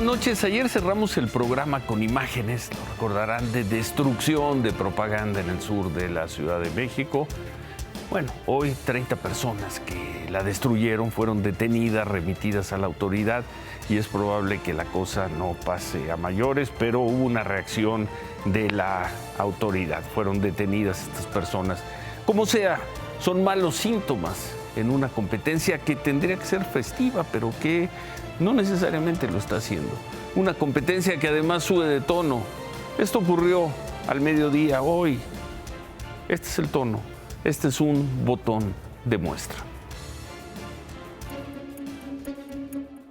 buenas noches. Ayer cerramos el programa con imágenes, lo recordarán, de destrucción de propaganda en el sur de la Ciudad de México. Bueno, hoy 30 personas que la destruyeron fueron detenidas, remitidas a la autoridad y es probable que la cosa no pase a mayores, pero hubo una reacción de la autoridad. Fueron detenidas estas personas. Como sea, son malos síntomas en una competencia que tendría que ser festiva, pero que no necesariamente lo está haciendo. Una competencia que además sube de tono. Esto ocurrió al mediodía hoy. Este es el tono. Este es un botón de muestra.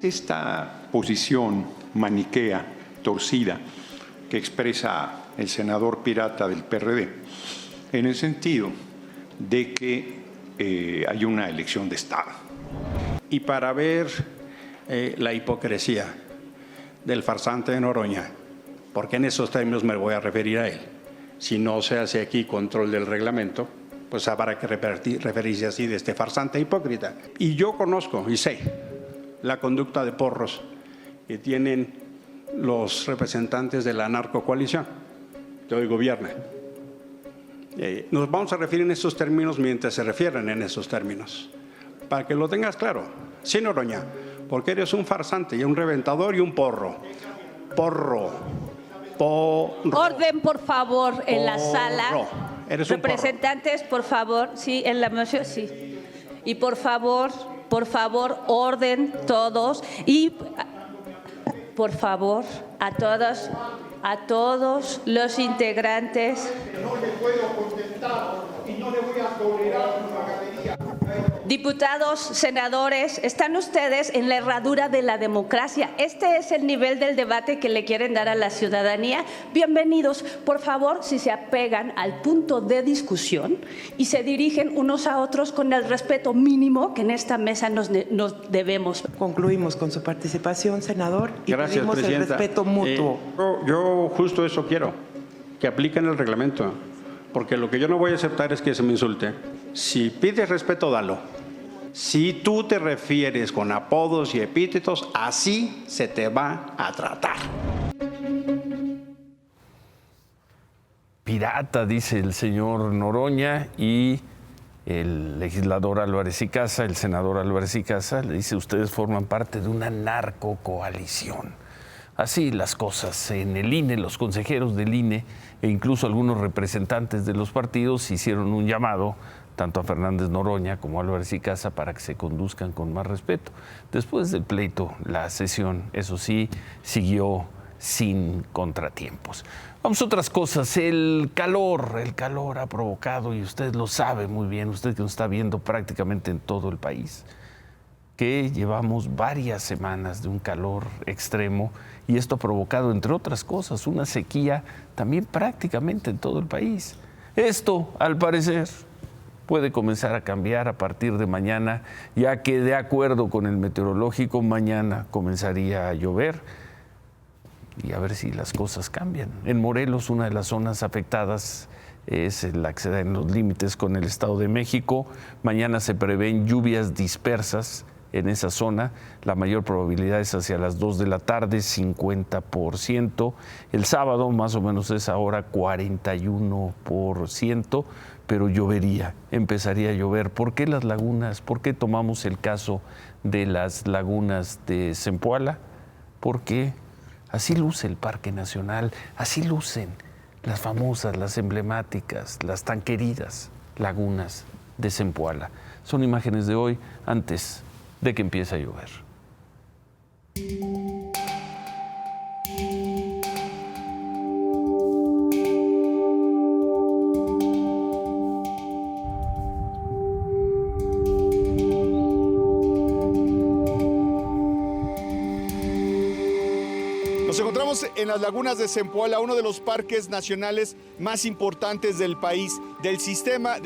Esta posición maniquea, torcida, que expresa el senador pirata del PRD, en el sentido de que hay una elección de Estado. Y para ver la hipocresía del farsante de Noroña, porque en esos términos me voy a referir a él, si no se hace aquí control del reglamento, pues habrá que referirse así de este farsante hipócrita. Y yo conozco y sé la conducta de porros que tienen los representantes de la narcocoalición que hoy gobierna. Nos vamos a referir en esos términos mientras se refieren en esos términos, para que lo tengas claro. Sí, Noroña, porque eres un farsante y un reventador y un porro. Porro. Orden, por favor, en la sala. Eres un representantes, por favor, sí, en la moción, sí. Y por favor, orden todos y por favor, a todos los integrantes. No le puedo contestar y no le voy a tolerar una galería. Diputados, senadores, están ustedes en la herradura de la democracia. Este es el nivel del debate que le quieren dar a la ciudadanía. Bienvenidos. Por favor, si se apegan al punto de discusión y se dirigen unos a otros con el respeto mínimo que en esta mesa nos debemos. Concluimos con su participación, senador, y gracias, pedimos presidenta. El respeto mutuo. Yo justo eso quiero, que apliquen el reglamento, porque lo que yo no voy a aceptar es que se me insulte. Si pides respeto, dalo. Si tú te refieres con apodos y epítetos, así se te va a tratar. Pirata, dice el señor Noroña, y el legislador Álvarez y Casa, el senador Álvarez y Casa, le dice: ustedes forman parte de una narcocoalición. Así las cosas en el INE, los consejeros del INE e incluso algunos representantes de los partidos hicieron un llamado tanto a Fernández Noroña como a Álvarez y Casa para que se conduzcan con más respeto. Después del pleito, la sesión, eso sí, siguió sin contratiempos. Vamos a otras cosas. El calor ha provocado, y usted lo sabe muy bien, usted que nos está viendo prácticamente en todo el país, que llevamos varias semanas de un calor extremo y esto ha provocado, entre otras cosas, una sequía también prácticamente en todo el país. Esto, al parecer, puede comenzar a cambiar a partir de mañana, ya que de acuerdo con el meteorológico, mañana comenzaría a llover y a ver si las cosas cambian. En Morelos, una de las zonas afectadas es la que se da en los límites con el Estado de México. Mañana se prevén lluvias dispersas en esa zona. La mayor probabilidad es hacia las 2 de la tarde, 50%. El sábado, más o menos a esa hora, 41%, pero llovería, empezaría a llover. ¿Por qué las lagunas? ¿Por qué tomamos el caso de las lagunas de Zempoala? Porque así luce el Parque Nacional, así lucen las famosas, las emblemáticas, las tan queridas lagunas de Zempoala. Son imágenes de hoy, antes de que empiece a llover. Nos encontramos en las lagunas de Zempoala, uno de los parques nacionales más importantes del país. De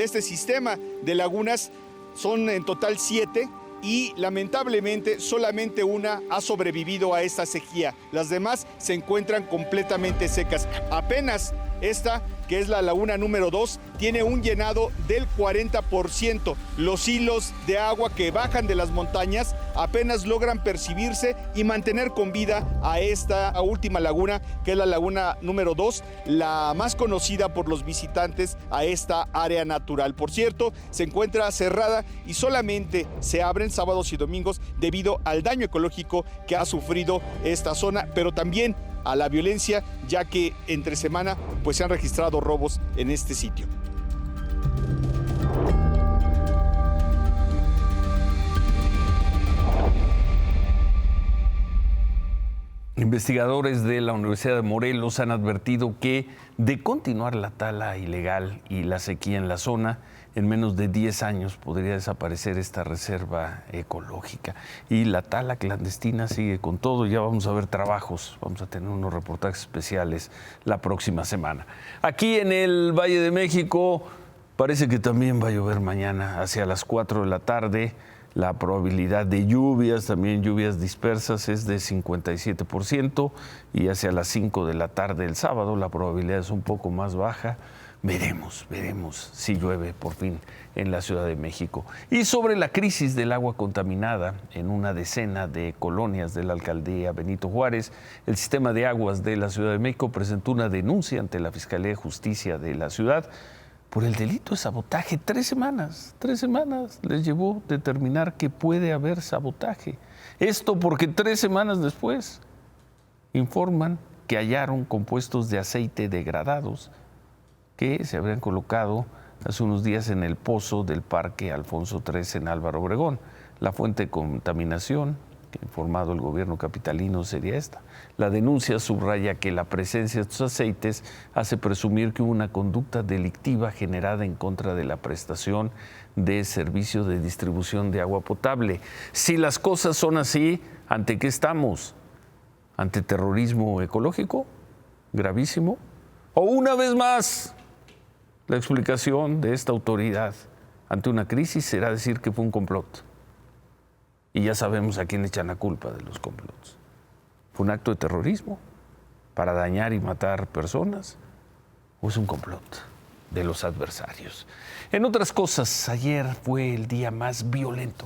este sistema de lagunas son en total 7 y lamentablemente solamente una ha sobrevivido a esta sequía. Las demás se encuentran completamente secas. Apenas Esta, que es la laguna número 2, tiene un llenado del 40%. Los hilos de agua que bajan de las montañas apenas logran percibirse y mantener con vida a esta última laguna, que es la laguna número 2, la más conocida por los visitantes a esta área natural. Por cierto, se encuentra cerrada y solamente se abren sábados y domingos debido al daño ecológico que ha sufrido esta zona, pero también a la violencia, ya que entre semana pues se han registrado robos en este sitio. Investigadores de la Universidad de Morelos han advertido que de continuar la tala ilegal y la sequía en la zona, en menos de 10 años podría desaparecer esta reserva ecológica. Y la tala clandestina sigue con todo. Ya vamos a ver trabajos, vamos a tener unos reportajes especiales la próxima semana. Aquí en el Valle de México parece que también va a llover mañana hacia las 4 de la tarde. La probabilidad de lluvias, también lluvias dispersas, es de 57% y hacia las 5 de la tarde el sábado la probabilidad es un poco más baja. Veremos si llueve por fin en la Ciudad de México. Y sobre la crisis del agua contaminada en una decena de colonias de la alcaldía Benito Juárez, el sistema de aguas de la Ciudad de México presentó una denuncia ante la Fiscalía de Justicia de la ciudad por el delito de sabotaje. 3 semanas les llevó determinar que puede haber sabotaje. Esto porque 3 semanas después informan que hallaron compuestos de aceite degradados que se habrían colocado hace unos días en el pozo del Parque Alfonso III en Álvaro Obregón. La fuente de contaminación que ha informado el gobierno capitalino sería esta. La denuncia subraya que la presencia de estos aceites hace presumir que hubo una conducta delictiva generada en contra de la prestación de servicio de distribución de agua potable. Si las cosas son así, ¿ante qué estamos? ¿Ante terrorismo ecológico? ¿Gravísimo? ¿O una vez más la explicación de esta autoridad ante una crisis será decir que fue un complot? Y ya sabemos a quién echan la culpa de los complots. ¿Fue un acto de terrorismo para dañar y matar personas? ¿O es un complot de los adversarios? En otras cosas, ayer fue el día más violento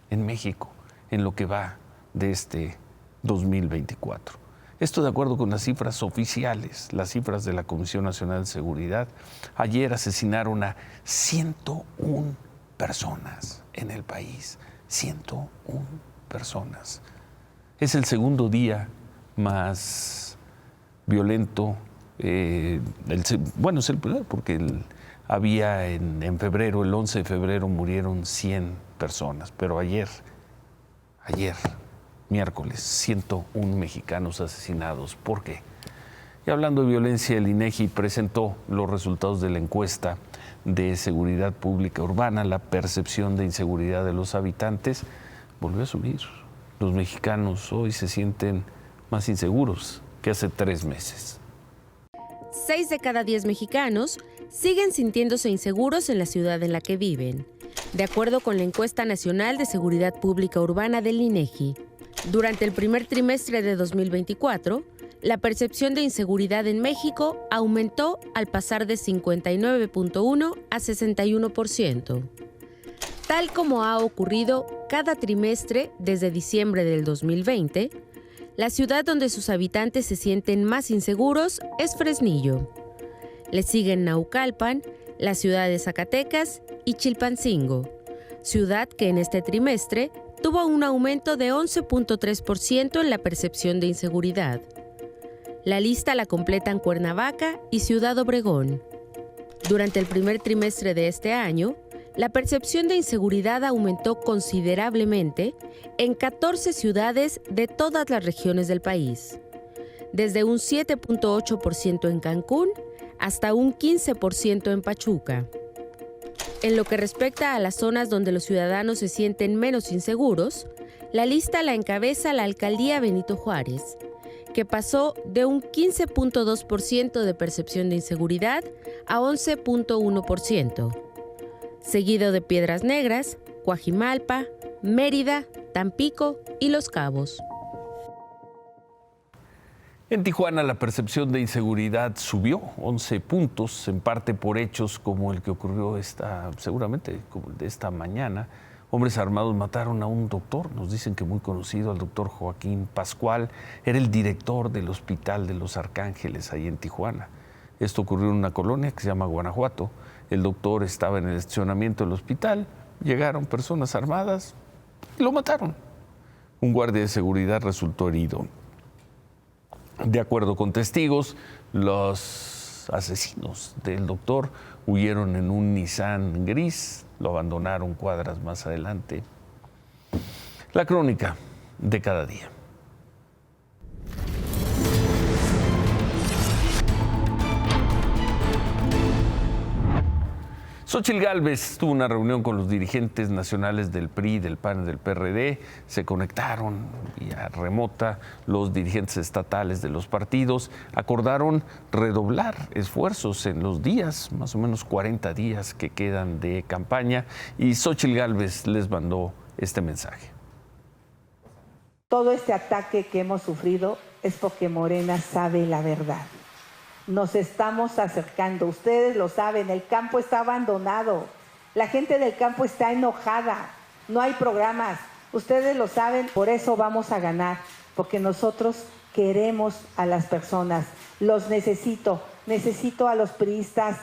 en México en lo que va de este 2024. Esto de acuerdo con las cifras oficiales, las cifras de la Comisión Nacional de Seguridad. Ayer asesinaron a 101 personas en el país. 101 personas. Es el segundo día más violento. Bueno, es el primero porque había en febrero, el 11 de febrero murieron 100 personas, pero ayer, miércoles, 101 mexicanos asesinados. ¿Por qué? Y hablando de violencia, el INEGI presentó los resultados de la encuesta de seguridad pública urbana. La percepción de inseguridad de los habitantes volvió a subir. Los mexicanos hoy se sienten más inseguros que hace 3 meses. 6 de cada 10 mexicanos siguen sintiéndose inseguros en la ciudad en la que viven, de acuerdo con la encuesta nacional de seguridad pública urbana del INEGI. Durante el primer trimestre de 2024, la percepción de inseguridad en México aumentó al pasar de 59.1 a 61%. Tal como ha ocurrido cada trimestre desde diciembre del 2020, la ciudad donde sus habitantes se sienten más inseguros es Fresnillo. Le siguen Naucalpan, la ciudad de Zacatecas y Chilpancingo, ciudad que en este trimestre tuvo un aumento de 11.3% en la percepción de inseguridad. La lista la completan Cuernavaca y Ciudad Obregón. Durante el primer trimestre de este año, la percepción de inseguridad aumentó considerablemente en 14 ciudades de todas las regiones del país, desde un 7.8% en Cancún hasta un 15% en Pachuca. En lo que respecta a las zonas donde los ciudadanos se sienten menos inseguros, la lista la encabeza la alcaldía Benito Juárez, que pasó de un 15.2% de percepción de inseguridad a 11.1%, seguido de Piedras Negras, Coajimalpa, Mérida, Tampico y Los Cabos. En Tijuana la percepción de inseguridad subió 11 puntos, en parte por hechos como el que ocurrió seguramente como el de esta mañana. Hombres armados mataron a un doctor, nos dicen que muy conocido, al doctor Joaquín Pascual, era el director del Hospital de los Arcángeles ahí en Tijuana. Esto ocurrió en una colonia que se llama Guanajuato. El doctor estaba en el estacionamiento del hospital, llegaron personas armadas y lo mataron. Un guardia de seguridad resultó herido. De acuerdo con testigos, los asesinos del doctor huyeron en un Nissan gris, lo abandonaron cuadras más adelante. La crónica de cada día. Xóchitl Gálvez tuvo una reunión con los dirigentes nacionales del PRI, del PAN y del PRD. Se conectaron vía remota los dirigentes estatales de los partidos. Acordaron redoblar esfuerzos en los días, más o menos 40 días que quedan de campaña. Y Xóchitl Gálvez les mandó este mensaje. Todo este ataque que hemos sufrido es porque Morena sabe la verdad. Nos estamos acercando, ustedes lo saben, el campo está abandonado, la gente del campo está enojada, no hay programas, ustedes lo saben, por eso vamos a ganar, porque nosotros queremos a las personas, los necesito a los priistas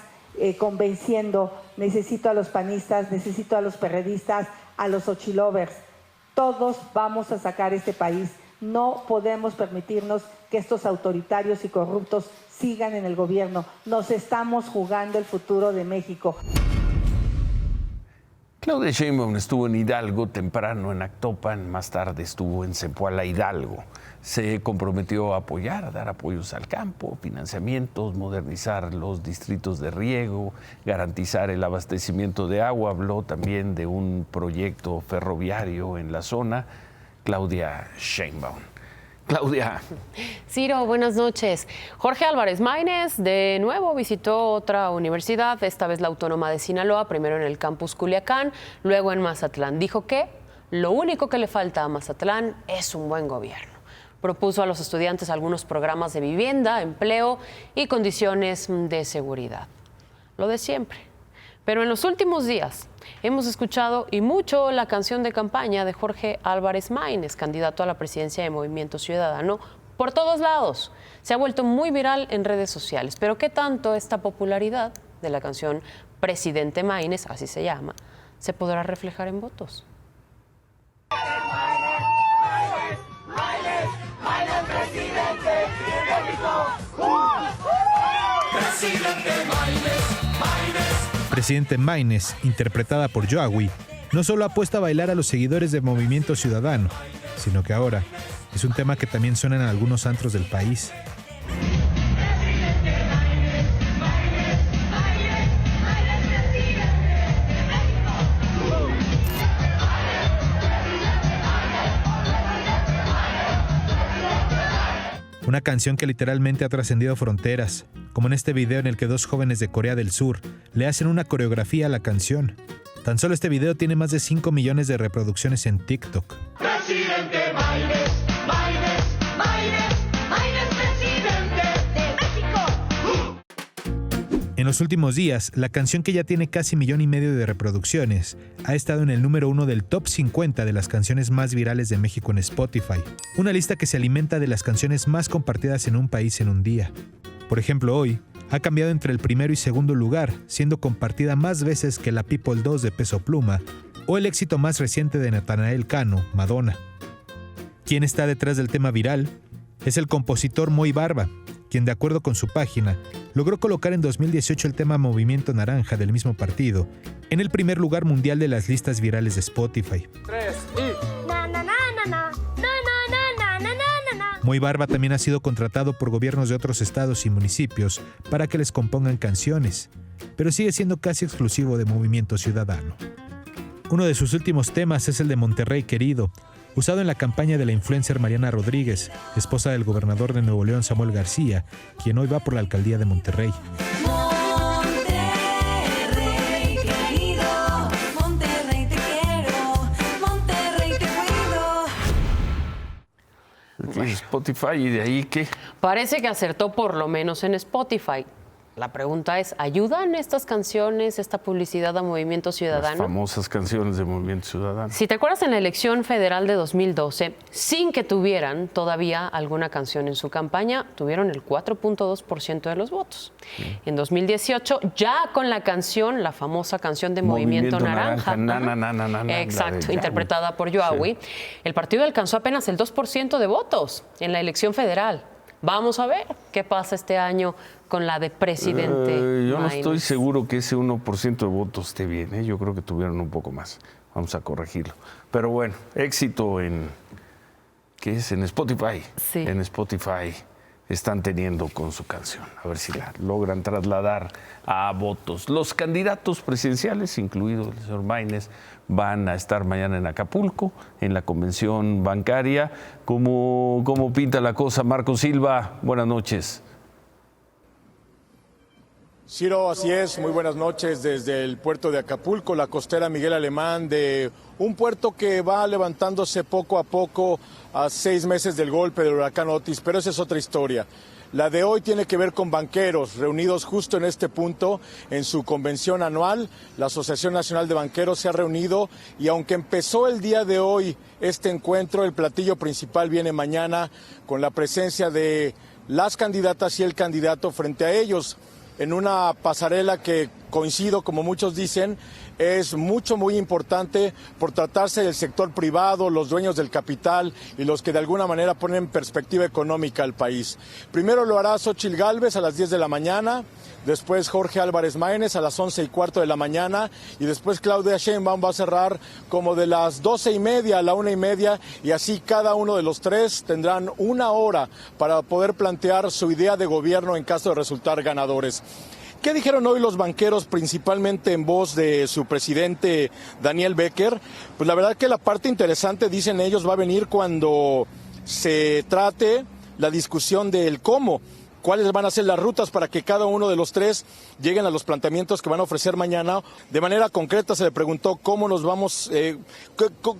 convenciendo, necesito a los panistas, necesito a los perredistas, a los xochilovers, todos vamos a sacar este país, no podemos permitirnos que estos autoritarios y corruptos sigan en el gobierno. Nos estamos jugando el futuro de México. Claudia Sheinbaum estuvo en Hidalgo temprano, en Actopan, más tarde estuvo en Zempoala, Hidalgo. Se comprometió a apoyar, a dar apoyos al campo, financiamientos, modernizar los distritos de riego, garantizar el abastecimiento de agua. Habló también de un proyecto ferroviario en la zona. Claudia Sheinbaum. Claudia. Ciro, buenas noches. Jorge Álvarez Maínez de nuevo visitó otra universidad, esta vez la Autónoma de Sinaloa, primero en el campus Culiacán, luego en Mazatlán. Dijo que lo único que le falta a Mazatlán es un buen gobierno. Propuso a los estudiantes algunos programas de vivienda, empleo y condiciones de seguridad. Lo de siempre. Pero en los últimos días hemos escuchado y mucho la canción de campaña de Jorge Álvarez Maínez, candidato a la presidencia de Movimiento Ciudadano, por todos lados. Se ha vuelto muy viral en redes sociales. Pero ¿qué tanto esta popularidad de la canción Presidente Maínez, así se llama, se podrá reflejar en votos? Presidente Maínez, interpretada por Yoawi, no solo ha puesto a bailar a los seguidores de Movimiento Ciudadano, sino que ahora es un tema que también suena en algunos antros del país. Una canción que literalmente ha trascendido fronteras, como en este video en el que dos jóvenes de Corea del Sur le hacen una coreografía a la canción. Tan solo este video tiene más de 5 millones de reproducciones en TikTok. Presidente Maínez, Maínez, Maínez, Maínez, presidente de México. En los últimos días, la canción, que ya tiene casi 1,5 millones de reproducciones, ha estado en el número 1 del top 50 de las canciones más virales de México en Spotify, una lista que se alimenta de las canciones más compartidas en un país en un día. Por ejemplo, hoy ha cambiado entre el primero y segundo lugar, siendo compartida más veces que la People 2 de Peso Pluma o el éxito más reciente de Natanael Cano, Madonna. ¿Quién está detrás del tema viral? Es el compositor Moy Barba, quien, de acuerdo con su página, logró colocar en 2018 el tema Movimiento Naranja del mismo partido en el primer lugar mundial de las listas virales de Spotify. 3 y... Na, na, na, na, na. Moy Barba también ha sido contratado por gobiernos de otros estados y municipios para que les compongan canciones, pero sigue siendo casi exclusivo de Movimiento Ciudadano. Uno de sus últimos temas es el de Monterrey Querido, usado en la campaña de la influencer Mariana Rodríguez, esposa del gobernador de Nuevo León, Samuel García, quien hoy va por la alcaldía de Monterrey. Monterrey querido, Monterrey te quiero, Monterrey te cuido. Spotify, y de ahí, ¿qué? Parece que acertó por lo menos en Spotify. La pregunta es, ¿ayudan estas canciones, esta publicidad a Movimiento Ciudadano? Las famosas canciones de Movimiento Ciudadano. Si te acuerdas, en la elección federal de 2012, sin que tuvieran todavía alguna canción en su campaña, tuvieron el 4.2% de los votos. Sí. En 2018, ya con la canción, la famosa canción de Movimiento Naranja. Exacto, interpretada por Yoawi, sí. El partido alcanzó apenas el 2% de votos en la elección federal. Vamos a ver qué pasa este año con la de presidente. Yo no estoy seguro que ese 1% de votos esté bien, ¿eh? Yo creo que tuvieron un poco más. Vamos a corregirlo. Pero bueno, éxito ¿qué es? En Spotify. Sí. En Spotify están teniendo con su canción. A ver si la logran trasladar a votos. Los candidatos presidenciales, incluido el señor Maínez, van a estar mañana en Acapulco, en la convención bancaria. ¿Cómo pinta la cosa? Marco Silva, buenas noches. Ciro, así es, muy buenas noches desde el puerto de Acapulco, la costera Miguel Alemán, de un puerto que va levantándose poco a poco a 6 meses del golpe del huracán Otis, pero esa es otra historia. La de hoy tiene que ver con banqueros reunidos justo en este punto en su convención anual. La Asociación Nacional de Banqueros se ha reunido y aunque empezó el día de hoy este encuentro, el platillo principal viene mañana con la presencia de las candidatas y el candidato frente a ellos en una pasarela que, coincido, como muchos dicen, es muy importante por tratarse del sector privado, los dueños del capital y los que de alguna manera ponen en perspectiva económica al país. Primero lo hará Xóchitl Gálvez a las 10 de la mañana, después Jorge Álvarez Maínez a las 11:15 de la mañana y después Claudia Sheinbaum va a cerrar como de las 12:30 a la 1:30 y así cada uno de los tres tendrán 1 hora para poder plantear su idea de gobierno en caso de resultar ganadores. ¿Qué dijeron hoy los banqueros, principalmente en voz de su presidente Daniel Becker? Pues la verdad que la parte interesante, dicen ellos, va a venir cuando se trate la discusión del cómo. ¿Cuáles van a ser las rutas para que cada uno de los tres lleguen a los planteamientos que van a ofrecer mañana? De manera concreta se le preguntó cómo nos vamos,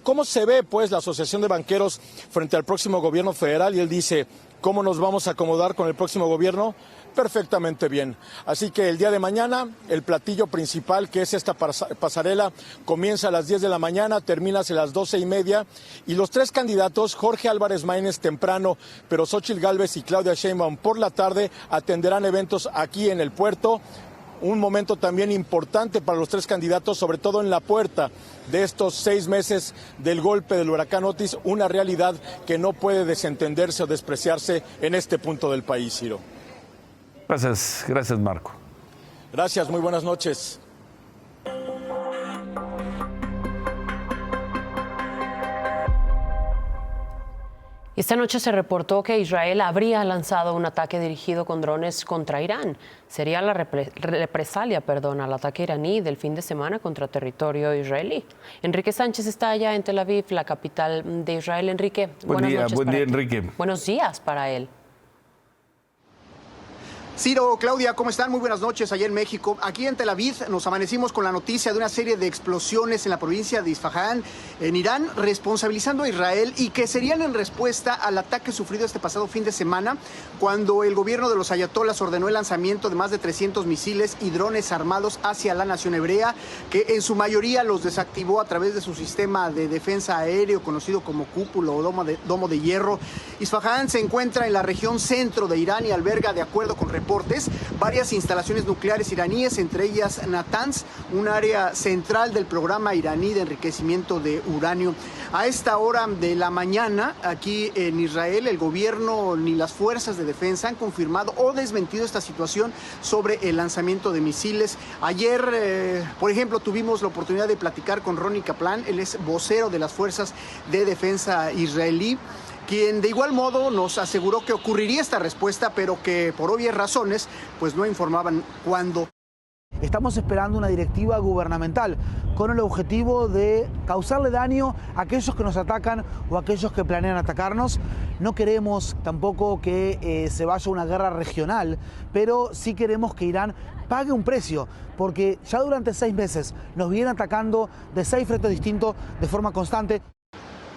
cómo se ve pues la Asociación de Banqueros frente al próximo gobierno federal y él dice, ¿cómo nos vamos a acomodar con el próximo gobierno? Perfectamente bien. Así que el día de mañana, el platillo principal, que es esta pasarela, comienza a las 10 de la mañana, termina a las 12:30, y los tres candidatos, Jorge Álvarez Maínez temprano, pero Xóchitl Gálvez y Claudia Sheinbaum por la tarde, atenderán eventos aquí en el puerto. Un momento también importante para los tres candidatos, sobre todo en la puerta de estos 6 meses del golpe del huracán Otis, una realidad que no puede desentenderse o despreciarse en este punto del país, Ciro. Gracias Marco. Gracias, muy buenas noches. Esta noche se reportó que Israel habría lanzado un ataque dirigido con drones contra Irán. Sería la represalia al ataque iraní del fin de semana contra territorio israelí. Enrique Sánchez está allá en Tel Aviv, la capital de Israel. Enrique, buen día, Enrique. Buenos días para él. Ciro, Claudia, ¿cómo están? Muy buenas noches allá en México. Aquí en Tel Aviv nos amanecimos con la noticia de una serie de explosiones en la provincia de Isfahán, en Irán, responsabilizando a Israel y que serían en respuesta al ataque sufrido este pasado fin de semana, cuando el gobierno de los ayatolás ordenó el lanzamiento de más de 300 misiles y drones armados hacia la nación hebrea, que en su mayoría los desactivó a través de su sistema de defensa aéreo, conocido como cúpula o domo de hierro. Isfahán se encuentra en la región centro de Irán y alberga, de acuerdo con reportes, varias instalaciones nucleares iraníes, entre ellas Natanz, un área central del programa iraní de enriquecimiento de uranio. A esta hora de la mañana, aquí en Israel, el gobierno ni las fuerzas de defensa han confirmado o desmentido esta situación sobre el lanzamiento de misiles. Ayer, por ejemplo, tuvimos la oportunidad de platicar con Ronnie Kaplan, él es vocero de las fuerzas de defensa israelí, quien de igual modo nos aseguró que ocurriría esta respuesta, pero que por obvias razones pues no informaban cuándo. Estamos esperando una directiva gubernamental con el objetivo de causarle daño a aquellos que nos atacan o a aquellos que planean atacarnos. No queremos tampoco que se vaya una guerra regional, pero sí queremos que Irán pague un precio, porque ya durante 6 meses nos vienen atacando de 6 frentes distintos de forma constante.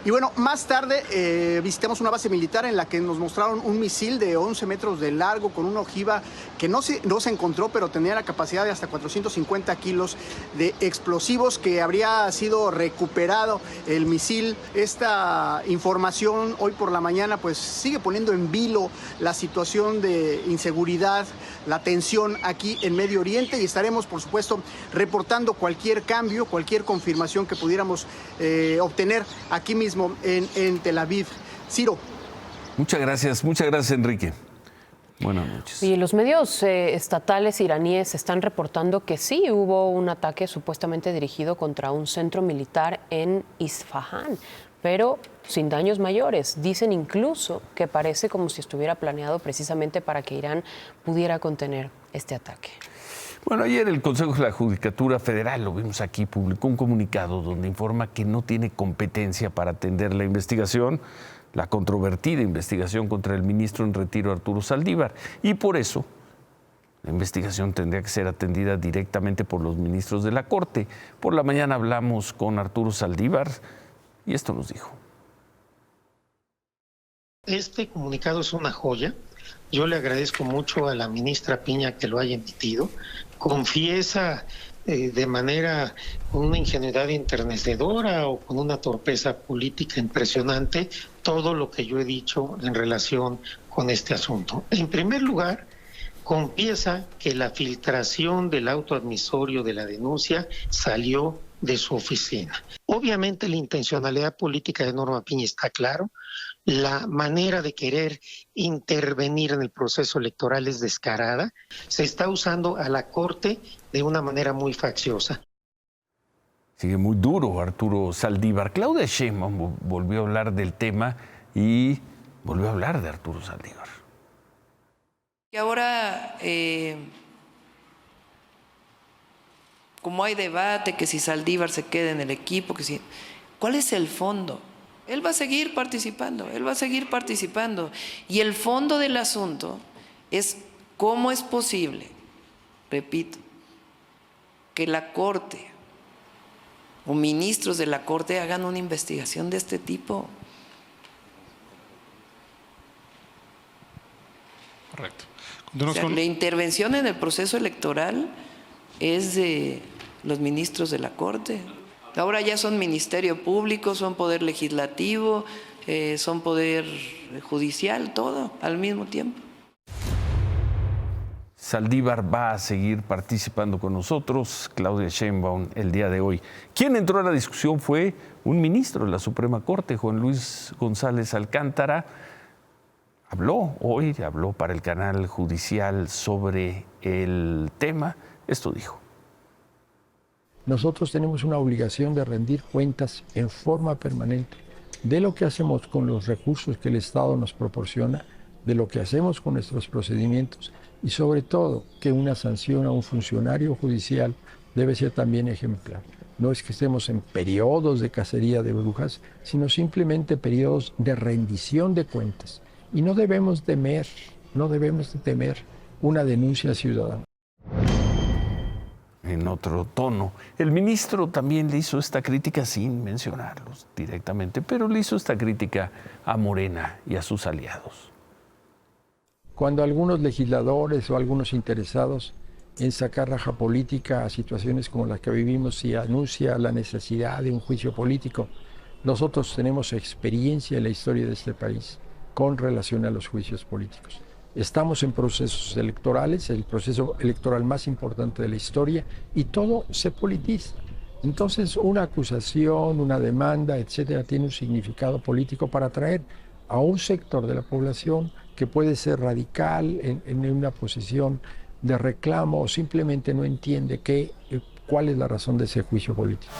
Y bueno, más tarde visitamos una base militar en la que nos mostraron un misil de 11 metros de largo con una ojiva que no se encontró, pero tenía la capacidad de hasta 450 kilos de explosivos, que habría sido recuperado el misil. Esta información hoy por la mañana pues sigue poniendo en vilo la situación de inseguridad, la tensión aquí en Medio Oriente, y estaremos por supuesto reportando cualquier cambio, cualquier confirmación que pudiéramos obtener aquí mismo en Tel Aviv. Ciro. Muchas gracias Enrique. Buenas noches. Y los medios estatales iraníes están reportando que sí hubo un ataque supuestamente dirigido contra un centro militar en Isfahán, pero sin daños mayores. Dicen incluso que parece como si estuviera planeado precisamente para que Irán pudiera contener este ataque. Bueno, ayer el Consejo de la Judicatura Federal, lo vimos aquí, publicó un comunicado donde informa que no tiene competencia para atender la investigación, la controvertida investigación contra el ministro en retiro Arturo Saldívar, y por eso la investigación tendría que ser atendida directamente por los ministros de la Corte. Por la mañana hablamos con Arturo Saldívar y esto nos dijo. Este comunicado es una joya. Yo le agradezco mucho a la ministra Piña que lo haya emitido. Confiesa de manera con una ingenuidad enternecedora o con una torpeza política impresionante todo lo que yo he dicho en relación con este asunto. En primer lugar, confiesa que la filtración del auto admisorio de la denuncia salió de su oficina. Obviamente la intencionalidad política de Norma Piña está claro. La manera de querer intervenir en el proceso electoral es descarada. Se está usando a la Corte de una manera muy facciosa. Sigue muy duro Arturo Saldívar. Claudia Sheinbaum volvió a hablar del tema y volvió a hablar de Arturo Saldívar. Y ahora, como hay debate, que si Saldívar se queda en el equipo, que si, ¿cuál es el fondo? Él va a seguir participando, Y el fondo del asunto es cómo es posible, repito, que la Corte o ministros de la Corte hagan una investigación de este tipo. Correcto. O sea, la intervención en el proceso electoral es de los ministros de la Corte. Ahora ya son Ministerio Público, son Poder Legislativo, son Poder Judicial, todo al mismo tiempo. Saldívar va a seguir participando con nosotros, Claudia Sheinbaum, el día de hoy. Quien entró a la discusión fue un ministro de la Suprema Corte, Juan Luis González Alcántara. Habló para el canal judicial sobre el tema. Esto dijo. Nosotros tenemos una obligación de rendir cuentas en forma permanente de lo que hacemos con los recursos que el Estado nos proporciona, de lo que hacemos con nuestros procedimientos y sobre todo que una sanción a un funcionario judicial debe ser también ejemplar. No es que estemos en periodos de cacería de brujas, sino simplemente periodos de rendición de cuentas. Y no debemos temer una denuncia ciudadana. En otro tono, el ministro también le hizo esta crítica sin mencionarlos directamente, pero le hizo esta crítica a Morena y a sus aliados. Cuando algunos legisladores o algunos interesados en sacar raja política a situaciones como las que vivimos y anuncia la necesidad de un juicio político, nosotros tenemos experiencia en la historia de este país con relación a los juicios políticos. Estamos en procesos electorales, el proceso electoral más importante de la historia, y todo se politiza. Entonces, una acusación, una demanda, etcétera, tiene un significado político para atraer a un sector de la población que puede ser radical en una posición de reclamo o simplemente no entiende cuál es la razón de ese juicio político.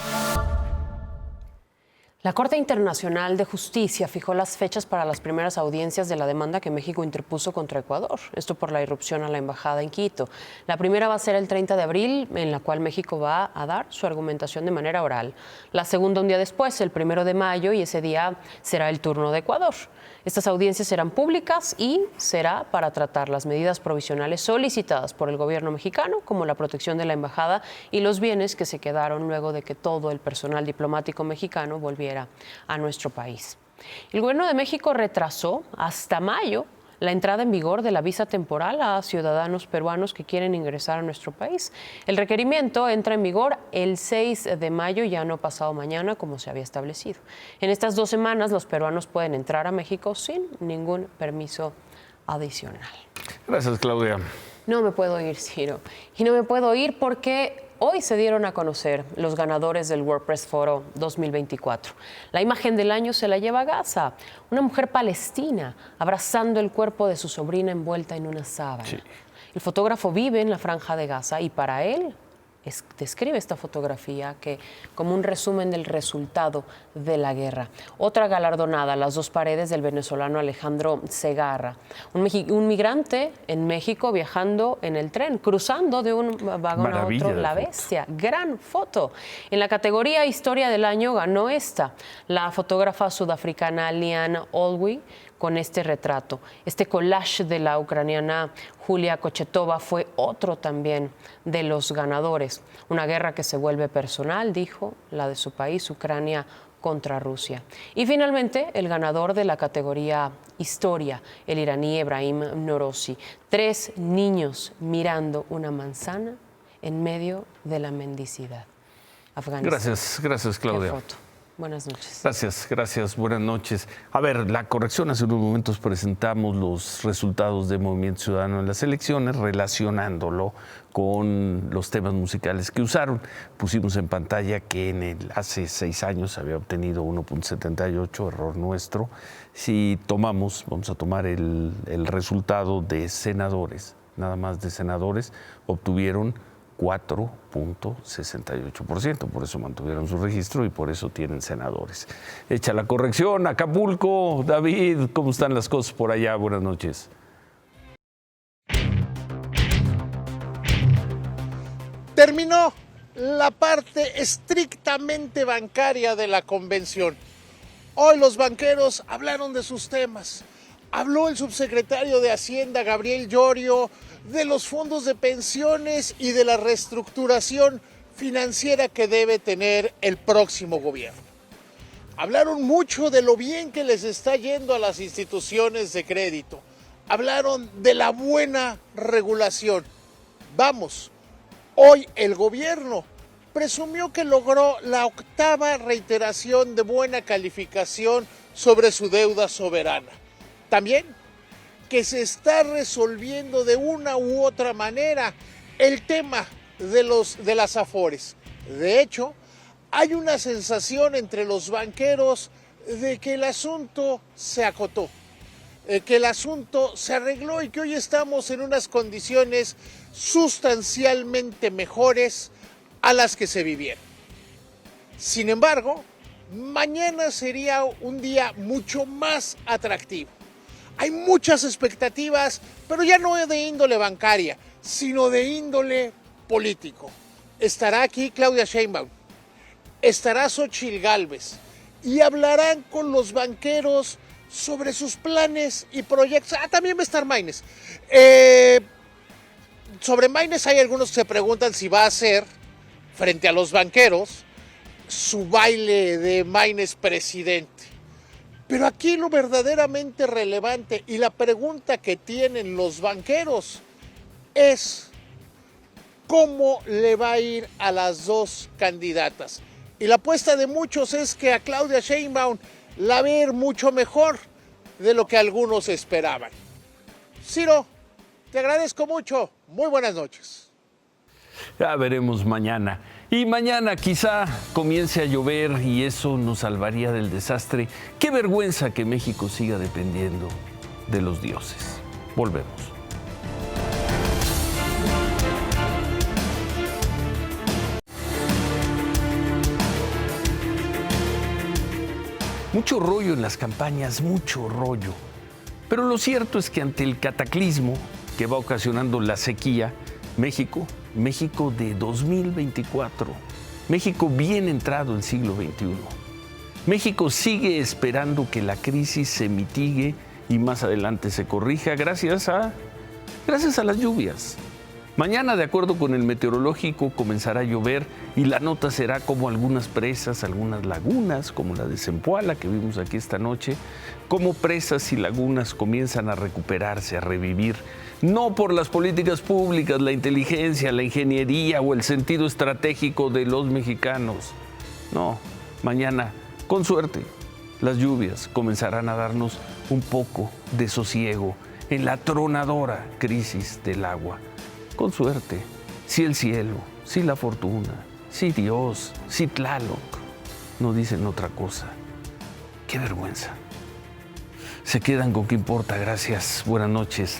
La Corte Internacional de Justicia fijó las fechas para las primeras audiencias de la demanda que México interpuso contra Ecuador, esto por la irrupción a la embajada en Quito. La primera va a ser el 30 de abril, en la cual México va a dar su argumentación de manera oral. La segunda un día después, el 1 de mayo, y ese día será el turno de Ecuador. Estas audiencias serán públicas y será para tratar las medidas provisionales solicitadas por el gobierno mexicano, como la protección de la embajada y los bienes que se quedaron luego de que todo el personal diplomático mexicano volviera frontera a nuestro país. El gobierno de México retrasó hasta mayo la entrada en vigor de la visa temporal a ciudadanos peruanos que quieren ingresar a nuestro país. El requerimiento entra en vigor el 6 de mayo, ya no pasado mañana, como se había establecido. En estas 2 semanas, los peruanos pueden entrar a México sin ningún permiso adicional. Gracias, Claudia. No me puedo ir, Ciro. Y no me puedo ir porque hoy se dieron a conocer los ganadores del WordPress Photo 2024. La imagen del año se la lleva a Gaza, una mujer palestina abrazando el cuerpo de su sobrina envuelta en una sábana. Sí. El fotógrafo vive en la Franja de Gaza y para él describe esta fotografía como un resumen del resultado de la guerra. Otra galardonada, Las 2 paredes, del venezolano Alejandro Segarra, un migrante en México viajando en el tren, cruzando de un vagón a otro, La Bestia. Gran foto. En la categoría Historia del Año ganó la fotógrafa sudafricana Liane Olwy, con este retrato. Este collage de la ucraniana Julia Kochetova fue otro también de los ganadores. Una guerra que se vuelve personal, dijo, la de su país, Ucrania contra Rusia. Y finalmente, el ganador de la categoría Historia, el iraní Ebrahim Norozi. 3 niños mirando una manzana en medio de la mendicidad. Afganistán. Gracias, Claudia. Qué foto. Buenas noches. Gracias, buenas noches. A ver, la corrección, hace unos momentos presentamos los resultados de Movimiento Ciudadano en las elecciones, relacionándolo con los temas musicales que usaron. Pusimos en pantalla que hace 6 años había obtenido 1.78, error nuestro. Si vamos a tomar el resultado de senadores, nada más de senadores, obtuvieron 4.68%, por eso mantuvieron su registro y por eso tienen senadores. Hecha la corrección, Acapulco, David, ¿cómo están las cosas por allá? Buenas noches. Terminó la parte estrictamente bancaria de la convención. Hoy los banqueros hablaron de sus temas. Habló el subsecretario de Hacienda, Gabriel Llorio, de los fondos de pensiones y de la reestructuración financiera que debe tener el próximo gobierno. Hablaron mucho de lo bien que les está yendo a las instituciones de crédito. Hablaron de la buena regulación. Vamos, hoy el gobierno presumió que logró la 8ª reiteración de buena calificación sobre su deuda soberana. También que se está resolviendo de una u otra manera el tema de las afores. De hecho, hay una sensación entre los banqueros de que el asunto se acotó, que el asunto se arregló y que hoy estamos en unas condiciones sustancialmente mejores a las que se vivieron. Sin embargo, mañana sería un día mucho más atractivo. Hay muchas expectativas, pero ya no de índole bancaria, sino de índole político. Estará aquí Claudia Sheinbaum, estará Xóchitl Gálvez y hablarán con los banqueros sobre sus planes y proyectos. También va a estar Maínez. Sobre Maínez hay algunos que se preguntan si va a hacer, frente a los banqueros, su baile de Maínez presidente. Pero aquí lo verdaderamente relevante y la pregunta que tienen los banqueros es cómo le va a ir a las 2 candidatas. Y la apuesta de muchos es que a Claudia Sheinbaum la va a ir mucho mejor de lo que algunos esperaban. Ciro, te agradezco mucho. Muy buenas noches. Ya veremos mañana. Y mañana quizá comience a llover y eso nos salvaría del desastre. Qué vergüenza que México siga dependiendo de los dioses. Volvemos. Mucho rollo en las campañas, mucho rollo. Pero lo cierto es que ante el cataclismo que va ocasionando la sequía, México de 2024, México bien entrado el siglo XXI. México sigue esperando que la crisis se mitigue y más adelante se corrija gracias a las lluvias. Mañana, de acuerdo con el meteorológico, comenzará a llover y la nota será como algunas presas, algunas lagunas, como la de Zempoala que vimos aquí esta noche, como presas y lagunas comienzan a recuperarse, a revivir, no por las políticas públicas, la inteligencia, la ingeniería o el sentido estratégico de los mexicanos. No, mañana, con suerte, las lluvias comenzarán a darnos un poco de sosiego en la atronadora crisis del agua. Con suerte, si el cielo, si la fortuna, si Dios, si Tlaloc no dicen otra cosa. ¡Qué vergüenza! Se quedan con qué importa. Gracias. Buenas noches.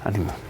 Ánimo.